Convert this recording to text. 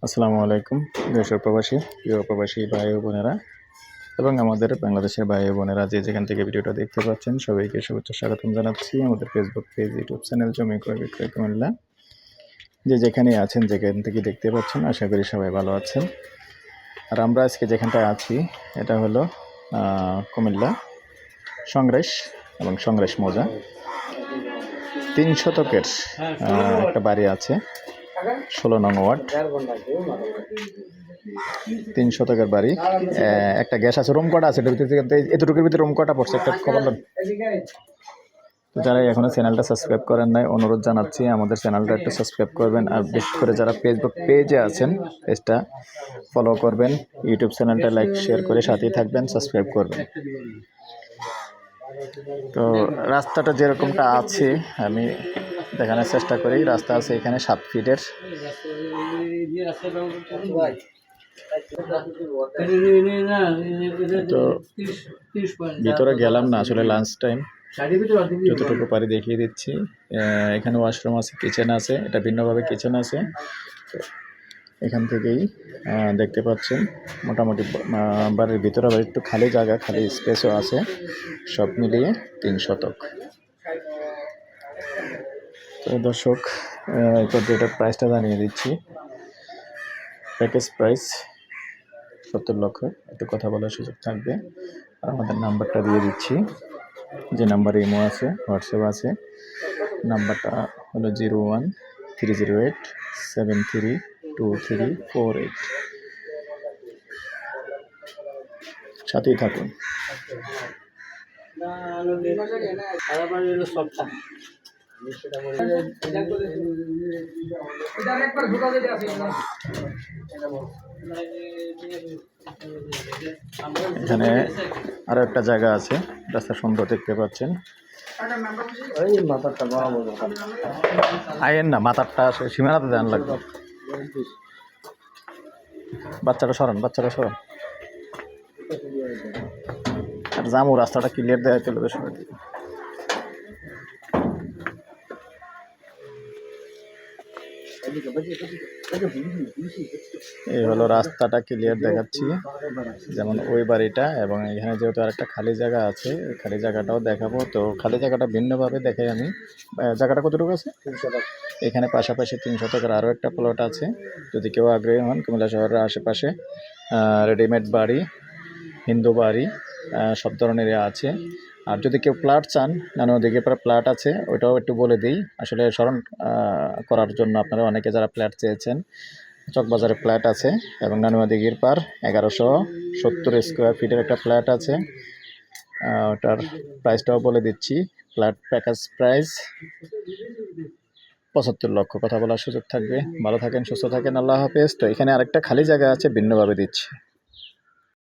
আসসালামু আলাইকুম দেশের প্রবাসী প্রিয় প্রবাসী ভাই ও বোনেরা এবং আমাদের বাংলাদেশের ভাই ও বোনেরা যে যেখান থেকে ভিডিওটা দেখতে পাচ্ছেন সবাইকে শুভেচ্ছা স্বাগতম জানাচ্ছি আমাদের ফেসবুক পেজ ইউটিউব চ্যানেল জমি ক্রয় বিক্রয় কুমিল্লা। যে যেখানে আছেন যেখান থেকে দেখতে পাচ্ছেন আশা করি সবাই ভালো আছেন। আর আমরা আজকে যেখানটায় আছি এটা হলো কুমিল্লা সংগ্রেস এবং সংগ্রেস মৌজা 3 শতকের একটা বাড়ি আছে 16 নং ওয়ার্ড। 3 শতকের বাড়ি, একটা গ্যাস আছে, রুম কটা আছে এতটুকুর ভিতরে রুম কটা পড়ছে একটা খবর দেন। তো যারা এখনো চ্যানেলটা সাবস্ক্রাইব করেন নাই অনুরোধ জানাচ্ছি আমাদের চ্যানেলটা একটু সাবস্ক্রাইব করবেন, আর বিশেষ করে যারা ফেসবুক পেজে আছেন পেজটা ফলো করবেন, ইউটিউব চ্যানেলটা লাইক শেয়ার করে সাথেই থাকবেন, সাবস্ক্রাইব করবেন। তো রাস্তাটা যেরকমটা আছে আমি দেখানোর চেষ্টা করি। রাস্তা আছে এখানে 7 ফিটের। তো ভিতরে গেলাম না, আসলে লাঞ্চ টাইম, যতটুকু পারি দেখিয়ে দিচ্ছি। এখানে ওয়াশরুম আছে, কিচেন আছে, এটা ভিন্নভাবে কিচেন আছে। এখান থেকেই দেখতে পাচ্ছেন মোটামুটি বাড়ির ভিতরে আবার একটু খালি জায়গা, খালি স্পেসও আছে, সব মিলিয়ে 3 শতক। তো দর্শক এটার প্রাইসটা জানিয়ে দিচ্ছি। প্যাকেজ প্রাইস 70 লক্ষ, একটু কথা বলার সুযোগ থাকবে। আর আমাদের নাম্বারটা দিয়ে দিচ্ছি, যে নাম্বারে ইমো আছে, হোয়াটসঅ্যাপ আছে। নাম্বারটা হলো 01-308-732348। সাথেই থাকুন। এখানে আরো একটা জায়গা আছে, রাস্তা সুন্দর দেখতে পাচ্ছেন। আইয়েন না, মাথারটা সীমানাতে ধ্যান লাগবে। বাচ্চাটা সরান, বাচ্চাটা সরান। আর জামু রাস্তাটা ক্লিয়ার দেওয়া চলে বেশ। এই হলো রাস্তাটা ক্লিয়ার দেখাচ্ছি, যেমন ওই বাড়িটা, এবং এখানে যেহেতু আরেকটা খালি জায়গা আছে ওই খালি জায়গাটাও দেখাবো। তো খালি জায়গাটা ভিন্নভাবে দেখাই আমি। জায়গাটা কতটুকু আছে এখানে পাশাপাশি 3 শতকের আরও একটা প্লট আছে। যদি কেউ আগ্রহী হন, কুমিল্লা শহরের আশেপাশে রেডিমেড বাড়ি, হিন্দু বাড়ি সব ধরনেরই আছে। আর যদি কেউ প্লাট চান, নানুয়া দিঘির পাড়ে প্লাট আছে, ওইটাও একটু বলে দিই আসলে স্মরণ করার জন্য। আপনারা অনেকে যারা ফ্ল্যাট চেয়েছেন, চকবাজারে ফ্ল্যাট আছে, এবং নানুয়া দিঘির পাড় 1170 স্কোয়ার ফিটের একটা ফ্ল্যাট আছে। ওটার প্রাইসটাও বলে দিচ্ছি। ফ্ল্যাট প্যাকেজ প্রাইস 75 লক্ষ। কথা বলার সুযোগ থাকবে। ভালো থাকেন, সুস্থ থাকেন, আল্লাহ হাফেজ। তো এখানে আরেকটা খালি জায়গা আছে, ভিন্নভাবে দিচ্ছি।